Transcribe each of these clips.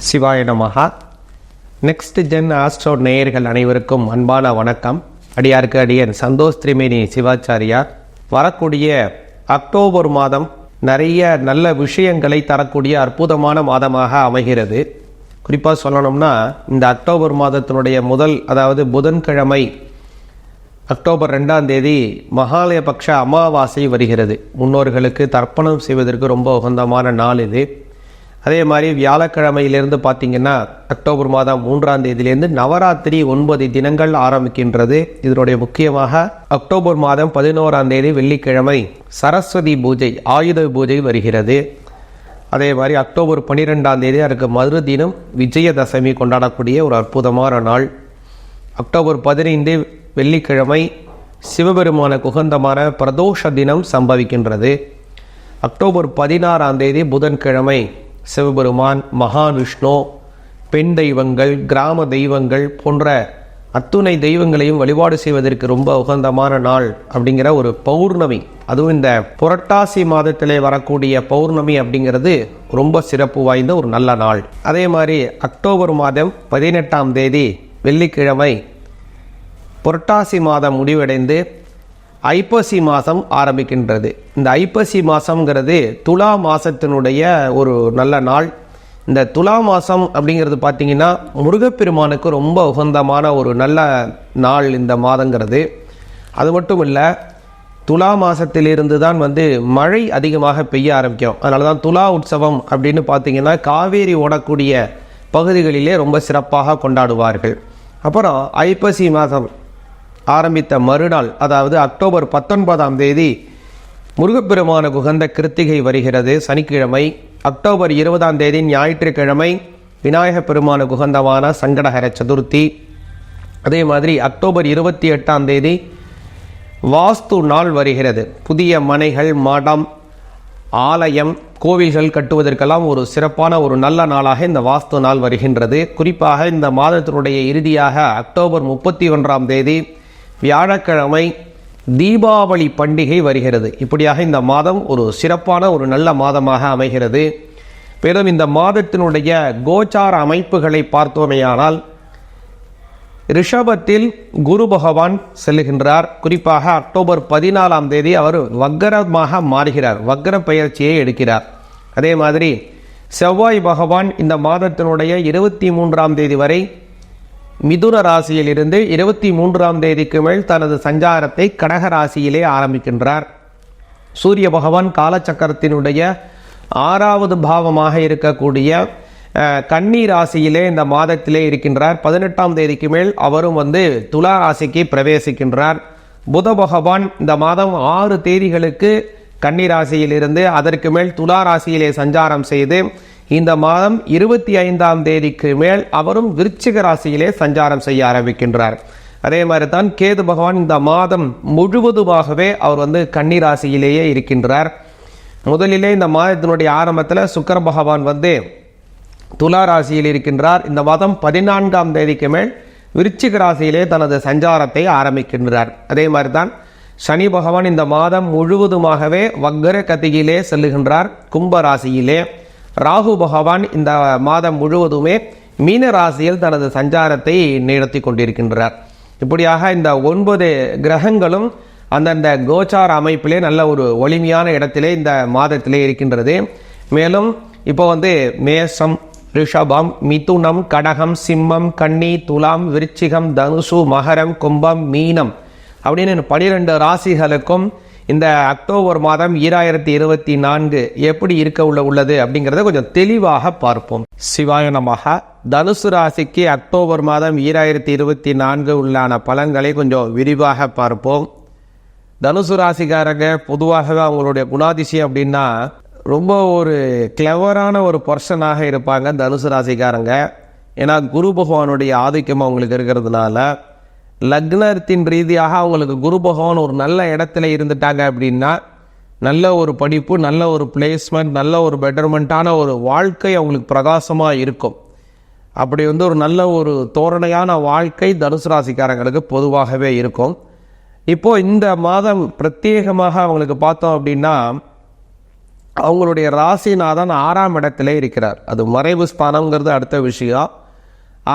சிவாய நமஹா. Next gen astro நேயர்கள் அனைவருக்கும் அன்பான வணக்கம். அடியாருக்கு அடியன் சந்தோஷ் திரிமேனி சிவாச்சாரியார். வரக்கூடிய அக்டோபர் மாதம் நிறைய நல்ல விஷயங்களை தரக்கூடிய அற்புதமான மாதமாக அமைகிறது. குறிப்பாக சொல்லணும்னா இந்த அக்டோபர் மாதத்தினுடைய அதாவது புதன்கிழமை அக்டோபர் 2ஆம் தேதி மகாலயபக்ஷ அமாவாசை வருகிறது. முன்னோர்களுக்கு தர்ப்பணம் செய்வதற்கு ரொம்ப உகந்தமான நாள் இது. அதே மாதிரி வியாழக்கிழமையிலிருந்து பார்த்திங்கன்னா அக்டோபர் மாதம் 3ஆம் தேதியிலிருந்து நவராத்திரி 9 தினங்கள் ஆரம்பிக்கின்றது. இதனுடைய முக்கியமாக அக்டோபர் மாதம் 11ஆம் தேதி வெள்ளிக்கிழமை சரஸ்வதி பூஜை, ஆயுத பூஜை வருகிறது. அதே மாதிரி அக்டோபர் 12ஆம் தேதி அதுக்கு மறுதினம் விஜயதசமி கொண்டாடக்கூடிய ஒரு அற்புதமான நாள். அக்டோபர் 15 வெள்ளிக்கிழமை சிவபெருமானுக்கு உகந்தமான பிரதோஷ தினம் சம்பவிக்கின்றது. அக்டோபர் 16ஆம் தேதி புதன்கிழமை சிவபெருமான், மகாவிஷ்ணு, பெண் தெய்வங்கள், கிராம தெய்வங்கள் போன்ற அத்துணை தெய்வங்களையும் வழிபாடு செய்வதற்கு ரொம்ப உகந்தமான நாள் அப்படிங்கிற ஒரு பௌர்ணமி. அதுவும் இந்த புரட்டாசி மாதத்திலே வரக்கூடிய பௌர்ணமி அப்படிங்கிறது ரொம்ப சிறப்பு வாய்ந்த ஒரு நல்ல நாள். அதே மாதிரி அக்டோபர் மாதம் 18ஆம் தேதி வெள்ளிக்கிழமை புரட்டாசி மாதம் முடிவடைந்து ஐப்பசி மாதம் ஆரம்பிக்கின்றது. இந்த ஐப்பசி மாதம்ங்கிறது துலா மாதத்தினுடைய ஒரு நல்ல நாள். இந்த துலா மாதம் அப்படிங்கிறது பார்த்திங்கன்னா முருகப்பெருமானுக்கு ரொம்ப உகந்தமான ஒரு நல்ல நாள் இந்த மாதங்கிறது. அது மட்டும் இல்லை, துலா மாதத்திலிருந்து தான் மழை அதிகமாக பெய்ய ஆரம்பிக்கும். அதனால தான் துலா உற்சவம் அப்படின்னு பார்த்திங்கன்னா காவேரி ஓடக்கூடிய பகுதிகளிலே ரொம்ப சிறப்பாக கொண்டாடுவார்கள். அப்புறம் ஐப்பசி மாதம் ஆரம்பித்த மறுநாள், அதாவது அக்டோபர் 19ஆம் தேதி முருகப்பெருமானுக்கு உகந்த கிருத்திகை வருகிறது, சனிக்கிழமை. அக்டோபர் 20ஆம் தேதி ஞாயிற்றுக்கிழமை விநாயக பெருமானுக்கு உகந்தமான சங்கடஹர சதுர்த்தி. அதே மாதிரி அக்டோபர் 28ஆம் தேதி வாஸ்து நாள் வருகிறது. புதிய மனைகள், மடம், ஆலயம், கோவில்கள் கட்டுவதற்கெல்லாம் ஒரு சிறப்பான ஒரு நல்ல நாளாக இந்த வாஸ்து நாள் வருகின்றது. குறிப்பாக இந்த மாதத்தினுடைய இறுதியாக அக்டோபர் 31ஆம் தேதி வியாழக்கிழமை தீபாவளி பண்டிகை வருகிறது. இப்படியாக இந்த மாதம் ஒரு சிறப்பான ஒரு நல்ல மாதமாக அமைகிறது. மேலும் இந்த மாதத்தினுடைய கோச்சார அமைப்புகளை பார்த்தோமேயானால் ரிஷபத்தில் குரு பகவான் செல்லுகின்றார். குறிப்பாக அக்டோபர் 14ஆம் தேதி அவர் வக்கரமாக மாறுகிறார், வக்கர பெயர்ச்சியை எடுக்கிறார். அதே மாதிரி செவ்வாய் பகவான் இந்த மாதத்தினுடைய 23ஆம் தேதி வரை மிதுன ராசியில் இருந்து 23ஆம் தேதிக்கு மேல் தனது சஞ்சாரத்தை கடக ராசியிலே ஆரம்பிக்கின்றார். சூரிய பகவான் காலச்சக்கரத்தினுடைய 6வது பாவமாக இருக்கக்கூடிய கன்னி ராசியிலே இந்த மாதத்திலே இருக்கின்றார். 18ஆம் தேதிக்கு மேல் அவரும் துலா ராசிக்கு பிரவேசிக்கின்றார். புத பகவான் இந்த மாதம் 6 தேதிகளுக்கு கன்னி ராசியிலிருந்து அதற்கு மேல் துலா ராசியிலே சஞ்சாரம் செய்து இந்த மாதம் 25ஆம் தேதிக்கு மேல் அவரும் விருச்சிக ராசியிலே சஞ்சாரம் செய்ய ஆரம்பிக்கின்றார். அதே மாதிரி தான் கேது பகவான் இந்த மாதம் முழுவதுமாகவே அவர் கன்னி ராசியிலேயே இருக்கின்றார். முதலிலே இந்த மாதத்தினுடைய ஆரம்பத்தில் சுக்கிர பகவான் துலா ராசியில் இருக்கின்றார். இந்த மாதம் 14ஆம் தேதிக்கு மேல் விருச்சிக ராசியிலே தனது சஞ்சாரத்தை ஆரம்பிக்கின்றார். அதே மாதிரி தான் சனி பகவான் இந்த மாதம் முழுவதுமாகவே வக்கர கதியிலே செல்லுகின்றார், கும்ப ராசியிலே. ராகு பகவான் இந்த மாதம் முழுவதுமே மீன ராசியில் தனது சஞ்சாரத்தை நடத்தி கொண்டிருக்கின்றார். இப்படியாக இந்த 9 கிரகங்களும் அந்தந்த கோச்சார அமைப்பிலே நல்ல ஒரு ஒளிமையான இடத்திலே இந்த மாதத்திலே இருக்கின்றது. மேலும் இப்போ மேஷம், ரிஷபம், மிதுனம், கடகம், சிம்மம், கன்னி, துலாம், விருச்சிகம், தனுசு, மகரம், கும்பம், மீனம் அப்படின்னு 12 ராசிகளுக்கும் இந்த அக்டோபர் மாதம் 2024 எப்படி இருக்க உள்ளது அப்படிங்கிறத கொஞ்சம் தெளிவாக பார்ப்போம். சிவாய நமஹ. தனுசு ராசிக்கு அக்டோபர் மாதம் 2024 உள்ளான பலன்களை கொஞ்சம் விரிவாக பார்ப்போம். தனுசு ராசிக்காரங்க பொதுவாகவே அவங்களுடைய குணாதிசயம் அப்படின்னா ரொம்ப ஒரு கிளவரான ஒரு பர்சனாக இருப்பாங்க தனுசு ராசிக்காரங்க. ஏன்னா குரு பகவானுடைய ஆதிக்கம் அவங்களுக்கு இருக்கிறதுனால லக்னத்தின் ரீதியாக அவங்களுக்கு குரு பகவான் ஒரு நல்ல இடத்துல இருந்துட்டாங்க அப்படின்னா நல்ல ஒரு படிப்பு, நல்ல ஒரு பிளேஸ்மெண்ட், நல்ல ஒரு பெட்டர்மெண்ட்டான ஒரு வாழ்க்கை அவங்களுக்கு பிரகாசமாக இருக்கும். அப்படி ஒரு நல்ல ஒரு தோரணையான வாழ்க்கை தனுசு ராசிக்காரங்களுக்கு பொதுவாகவே இருக்கும். இப்போது இந்த மாதம் பிரத்யேகமாக அவங்களுக்கு பார்த்தோம் அப்படின்னா அவங்களுடைய ராசிநாதன் 6ஆம் இடத்திலே இருக்கிறார். அது மறைவு ஸ்தானம்ங்கிறது அடுத்த விஷயம்.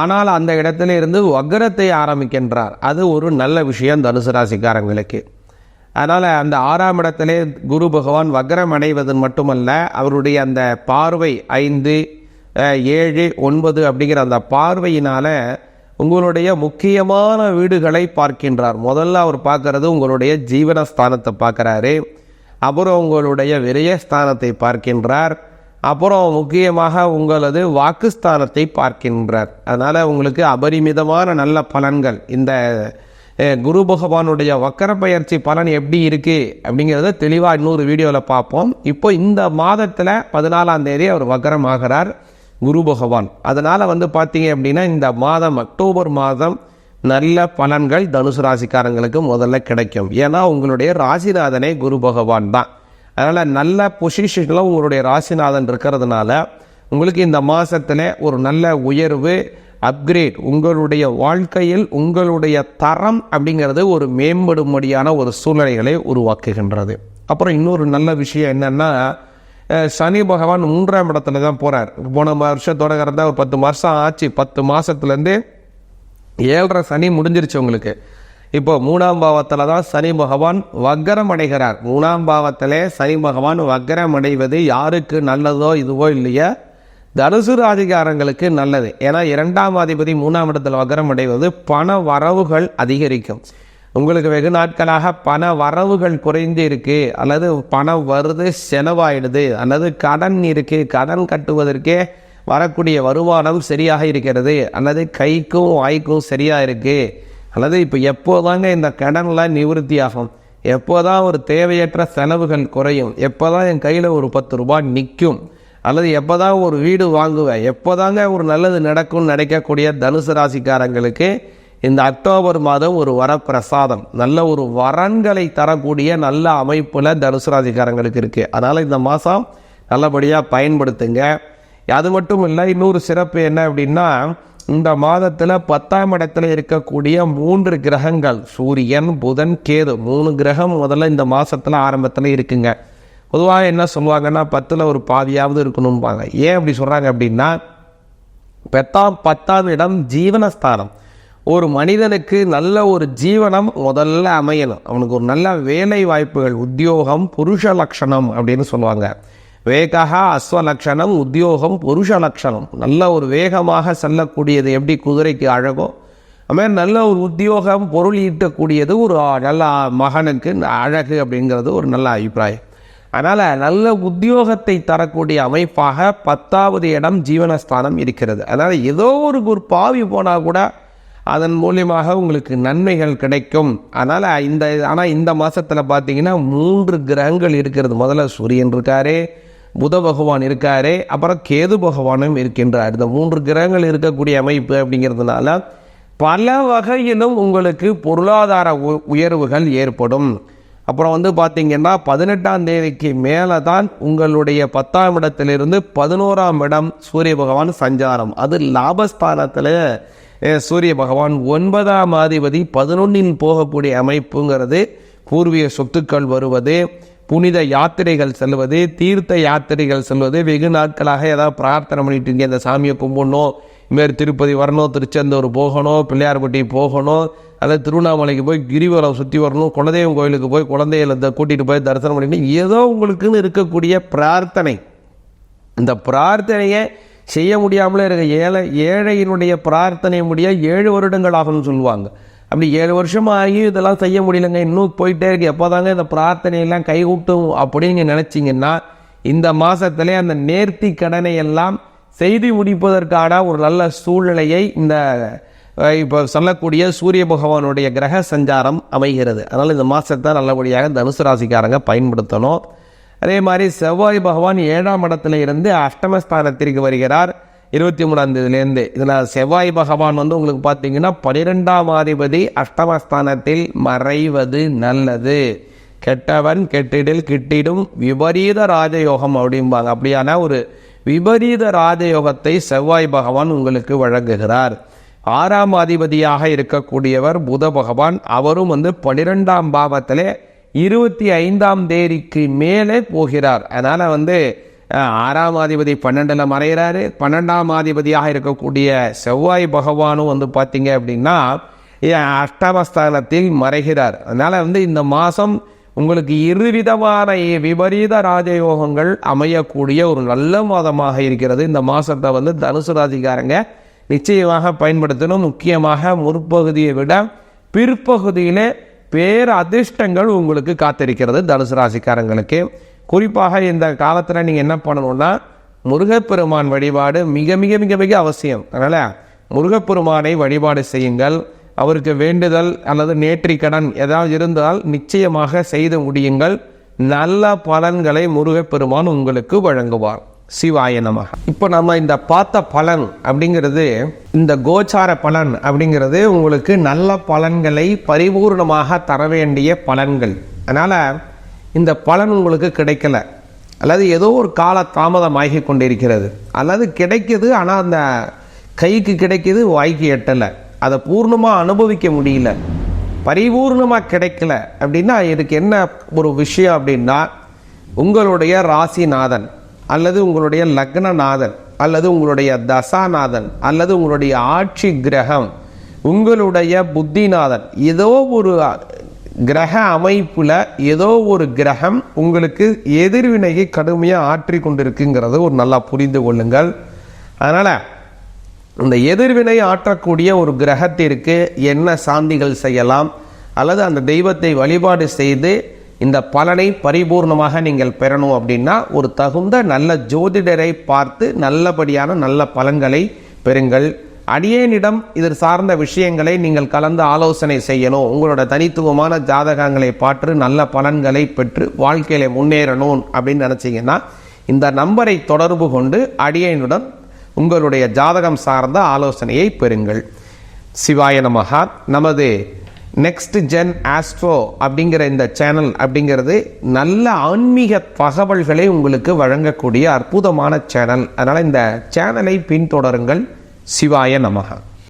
ஆனால் அந்த இடத்துல இருந்து வக்ரத்தை ஆரம்பிக்கின்றார். அது ஒரு நல்ல விஷயம் தனுசு ராசிக்காரங்களுக்கு. அதனால் அந்த 6ஆம் இடத்திலே குரு பகவான் வக்ரம் அடைவது மட்டுமல்ல, அவருடைய அந்த பார்வை 5, 7, 9 அப்படிங்கிற அந்த பார்வையினால் உங்களுடைய முக்கியமான வீடுகளை பார்க்கின்றார். முதல்ல அவர் பார்க்கறது உங்களுடைய ஜீவனஸ்தானத்தை பார்க்குறாரு. அப்புறம் உங்களுடைய விரயஸ்தானத்தை பார்க்கின்றார். அப்புறம் முக்கியமாக உங்களது வாக்குஸ்தானத்தை பார்க்கின்றார். அதனால் உங்களுக்கு அபரிமிதமான நல்ல பலன்கள். இந்த குரு பகவானுடைய வக்கர பயிற்சி பலன் எப்படி இருக்குது அப்படிங்கிறத தெளிவாக இன்னொரு வீடியோவில் பார்ப்போம். இப்போ இந்த மாதத்தில் 14ஆம் தேதி அவர் வக்கரம் ஆகிறார் குரு பகவான். அதனால் பார்த்தீங்க அப்படின்னா இந்த மாதம் அக்டோபர் மாதம் நல்ல பலன்கள் தனுசு ராசிக்காரங்களுக்கு முதல்ல கிடைக்கும். ஏன்னா உங்களுடைய ராசிநாதனே குரு பகவான் தான். அதனால் நல்ல பொசிஷனில் உங்களுடைய ராசிநாதன் இருக்கிறதுனால உங்களுக்கு இந்த மாதத்தில் ஒரு நல்ல உயர்வு, அப்கிரேட், உங்களுடைய வாழ்க்கையில் உங்களுடைய தரம் அப்படிங்கிறது ஒரு மேம்படும்படியான ஒரு சூழ்நிலைகளை உருவாக்குகின்றது. அப்புறம் இன்னொரு நல்ல விஷயம் என்னென்னா, சனி பகவான் 3ஆம் இடத்துல தான் போகிறார். போன வருஷத்தோட கறந்தா ஒரு 10 மாதம் ஆச்சு. 10 மாதத்துலேருந்து 7.5 சனி முடிஞ்சிருச்சு உங்களுக்கு. இப்போ 3ஆம் பாவத்தில் தான் சனி பகவான் வக்கரம் அடைகிறார். 3ஆம் பாவத்திலே சனி பகவான் வக்கரம் அடைவது யாருக்கு நல்லதோ இதுவோ இல்லையா, தனுசு ராசிக்காரங்களுக்கு நல்லது. ஏன்னா 2ஆம் அதிபதி 3ஆம் இடத்தில் வக்கரம் அடைவது பண வரவுகள் அதிகரிக்கும். உங்களுக்கு வெகு நாட்களாக பண வரவுகள் குறைந்து இருக்கு, அல்லது பணம் வருது செலவாயிடுது, அல்லது கடன் இருக்கு, கடன் கட்டுவதற்கே வரக்கூடிய வருமானம் சரியாக இருக்கிறது, அல்லது கைக்கும் வாய்க்கும் சரியாக இருக்கு, அல்லது இப்போ எப்போதாங்க இந்த கடன்லாம் நிவர்த்தி ஆகும், எப்போதான் ஒரு தேவையற்ற செலவுகள் குறையும், எப்போதான் என் கையில் ஒரு 10 ரூபாய் நிற்கும், அல்லது எப்போதான் ஒரு வீடு வாங்குவேன், எப்போதாங்க ஒரு நல்லது நடக்கும்னு நினைக்கக்கூடிய தனுசு ராசிக்காரங்களுக்கு இந்த அக்டோபர் மாதம் ஒரு வரப்பிரசாதம், நல்ல ஒரு வரன்களை தரக்கூடிய நல்ல அமைப்பில் தனுசு ராசிக்காரங்களுக்கு இருக்குது. அதனால் இந்த மாதம் நல்லபடியாக பயன்படுத்துங்க. அது மட்டும் இல்லை, இன்னொரு சிறப்பு என்ன அப்படின்னா, இந்த மாதத்தில் 10ஆம் இடத்துல இருக்கக்கூடிய 3 கிரகங்கள், சூரியன், புதன், கேது, 3 கிரகம் முதல்ல இந்த மாதத்தில் ஆரம்பத்தில் இருக்குங்க. பொதுவாக என்ன சொல்லுவாங்கன்னா 10ல் ஒரு பாதியாவது இருக்கணும்பாங்க. ஏன் அப்படி சொல்கிறாங்க அப்படின்னா, 10ஆம் இடம் ஜீவனஸ்தானம். ஒரு மனிதனுக்கு நல்ல ஒரு ஜீவனம் முதல்ல அமையணும். அவனுக்கு ஒரு நல்ல வேலை வாய்ப்புகள், உத்தியோகம், புருஷ லட்சணம் அப்படின்னு சொல்லுவாங்க. வேகா அஸ்வ லட்சணம், உத்தியோகம் புருஷ லட்சணம். நல்ல ஒரு வேகமாக செல்லக்கூடியது எப்படி குதிரைக்கு அழகோ, அதுமாதிரி நல்ல ஒரு உத்தியோகம், பொருள் ஈட்டக்கூடியது ஒரு நல்ல மகனுக்கு அழகு அப்படிங்கிறது ஒரு நல்ல அபிப்பிராயம். அதனால் நல்ல உத்தியோகத்தை தரக்கூடிய அமைப்பாக 10வது இடம் ஜீவனஸ்தானம் இருக்கிறது. அதனால் ஏதோ ஒரு பாவி போனால் கூட அதன் மூலியமாக உங்களுக்கு நன்மைகள் கிடைக்கும். ஆனால் இந்த மாதத்தில் பார்த்தீங்கன்னா 3 கிரகங்கள் இருக்கிறது. முதல்ல சூரியன் இருக்காரு, புத பகவான் இருக்காரு, அப்புறம் கேது பகவானும் இருக்கின்றார். இந்த 3 கிரகங்கள் இருக்கக்கூடிய அமைப்பு அப்படிங்கிறதுனால பல வகையிலும் உங்களுக்கு பொருளாதார உயர்வுகள் ஏற்படும். அப்புறம் பார்த்தீங்கன்னா 18ஆம் தேதிக்கு மேலே தான் உங்களுடைய 10ஆம் இடத்திலிருந்து 11ஆம் இடம் சூரிய பகவான் சஞ்சாரம். அது லாபஸ்தானத்தில் சூரிய பகவான் 9ஆம் அதிபதி 11இல் போகக்கூடிய அமைப்புங்கிறது பூர்வீக சொத்துக்கள் வருவது, புனித யாத்திரைகள் செல்வது, தீர்த்த யாத்திரைகள் செல்வது. வெகு நாட்களாக ஏதாவது பிரார்த்தனை பண்ணிட்டு இருக்கீங்க, இந்த சாமியை கும்பிடணும், இதுமாரி திருப்பதி வரணும், திருச்செந்தூர் போகணும், பிள்ளையார்பட்டி போகணும், அதாவது திருவண்ணாமலைக்கு போய் கிரிவலம் சுற்றி வரணும், குலதெய்வம் கோயிலுக்கு போய் குழந்தைகளை கூட்டிகிட்டு போய் தரிசனம் பண்ணிட்டு ஏதோ உங்களுக்குன்னு இருக்கக்கூடிய பிரார்த்தனை, இந்த பிரார்த்தனையை செய்ய முடியாமலே இருக்க ஏழையினுடைய பிரார்த்தனை முடிய 7 வருடங்கள் ஆகும்னு சொல்லுவாங்க. அப்படி 7 வருஷமாக ஆகி இதெல்லாம் செய்ய முடியலங்க, இன்னும் போயிட்டே இருக்கு, எப்போதாங்க இந்த பிரார்த்தனையெல்லாம் கைகூட்டும் அப்படின்னு நினச்சிங்கன்னா இந்த மாதத்திலே அந்த நேர்த்தி கடனை எல்லாம் செய்து முடிப்பதற்கான ஒரு நல்ல சூழ்நிலையை இந்த இப்போ சொல்லக்கூடிய சூரிய பகவானுடைய கிரக சஞ்சாரம் அமைகிறது. அதனால் இந்த மாதத்தை நல்லபடியாக தனுசு ராசிக்காரங்க பயன்படுத்தணும். அதே மாதிரி செவ்வாய் பகவான் 7ஆம் இடத்துல இருந்து அஷ்டமஸ்தானத்திற்கு வருகிறார் 23ஆம் தேதியிலேருந்து. இதில் செவ்வாய் பகவான் உங்களுக்கு பார்த்தீங்கன்னா 12ஆம் அதிபதி அஷ்டமஸ்தானத்தில் மறைவது நல்லது. கெட்டவன் கெட்டிடில் கிட்டிடும் விபரீத ராஜயோகம் அப்படிம்பாங்க. அப்படியான ஒரு விபரீத ராஜயோகத்தை செவ்வாய் பகவான் உங்களுக்கு வழங்குகிறார். 6ஆம் அதிபதியாக இருக்கக்கூடியவர் புத பகவான், அவரும் 12ஆம் பாவத்திலே 25ஆம் தேதிக்கு மேலே போகிறார். அதனால் 6ஆம் அதிபதி 12ல் மறைகிறாரு. 12ஆம் அதிபதியாக இருக்கக்கூடிய செவ்வாய் பகவானும் பார்த்தீங்க அப்படின்னா அஷ்டமஸ்தானத்தில் மறைகிறார். அதனால் இந்த மாதம் உங்களுக்கு இருவிதமான விபரீத ராஜயோகங்கள் அமையக்கூடிய ஒரு நல்ல மாதமாக இருக்கிறது. இந்த மாதத்தை தனுசு ராசிக்காரங்க நிச்சயமாக பயன்படுத்தணும். முக்கியமாக முற்பகுதியை விட பிற்பகுதியிலே பேர் அதிர்ஷ்டங்கள் உங்களுக்கு காத்திருக்கிறது தனுசு ராசிக்காரங்களுக்கு. குறிப்பாக இந்த காலத்தில் நீங்கள் என்ன பண்ணணும்னா முருகப்பெருமான் வழிபாடு மிக மிக மிக மிக அவசியம். அதனால் முருகப்பெருமானை வழிபாடு செய்யுங்கள். அவருக்கு வேண்டுதல் அல்லது நேற்றிக் கடன் ஏதாவது இருந்தால் நிச்சயமாக செய்து முடியுங்கள். நல்ல பலன்களை முருகப்பெருமான் உங்களுக்கு வழங்குவார். சிவாய நமக. இப்போ நம்ம இந்த பார்த்த பலன் அப்படிங்கிறது, இந்த கோச்சார பலன் அப்படிங்கிறது உங்களுக்கு நல்ல பலன்களை பரிபூர்ணமாக தர வேண்டிய பலன்கள். அதனால் இந்த பலன் உங்களுக்கு கிடைக்கல, அல்லது ஏதோ ஒரு கால தாமதமாகி கொண்டிருக்கிறது, அல்லது கிடைக்குது ஆனால் அந்த கைக்கு கிடைக்கிது வாய்க்கு எட்டலை, அதை பூர்ணமாக அனுபவிக்க முடியல, பரிபூர்ணமாக கிடைக்கல அப்படின்னா இதுக்கு என்ன ஒரு விஷயம் அப்படின்னா, உங்களுடைய ராசிநாதன் அல்லது உங்களுடைய லக்னநாதன் அல்லது உங்களுடைய தசாநாதன் அல்லது உங்களுடைய ஆட்சி கிரகம், உங்களுடைய புத்திநாதன், ஏதோ ஒரு கிரக அமைப்பில் ஏதோ ஒரு கிரகம் உங்களுக்கு எதிர்வினையை கடுமையாக ஆற்றி கொண்டிருக்குங்கிறது ஒரு நல்லா புரிந்து கொள்ளுங்கள். அதனால் இந்த எதிர்வினை ஆற்றக்கூடிய ஒரு கிரகத்திற்கு என்ன சாந்திகள் செய்யலாம், அல்லது அந்த தெய்வத்தை வழிபாடு செய்து இந்த பலனை பரிபூர்ணமாக நீங்கள் பெறணும் அப்படின்னா ஒரு தகுந்த நல்ல ஜோதிடரை பார்த்து நல்லபடியான நல்ல பலன்களை பெறுங்கள். அடியேனிடம் இது சார்ந்த விஷயங்களை நீங்கள் கலந்து ஆலோசனை செய்யணும், உங்களோட தனித்துவமான ஜாதகங்களை பார்த்து நல்ல பலன்களை பெற்று வாழ்க்கையில முன்னேறணும் அப்படின்னு நினச்சிங்கன்னா இந்த நம்பரை தொடர்பு கொண்டு அடியேனுடன் உங்களுடைய ஜாதகம் சார்ந்த ஆலோசனையை பெறுங்கள். சிவாய நமகா. நமது நெக்ஸ்ட் ஜென் ஆஸ்ட்ரோ அப்படிங்கிற இந்த சேனல் அப்படிங்கிறது நல்ல ஆன்மீக தகவல்களை உங்களுக்கு வழங்கக்கூடிய அற்புதமான சேனல். அதனால் இந்த சேனலை பின்தொடருங்கள். சிவாய நமகா.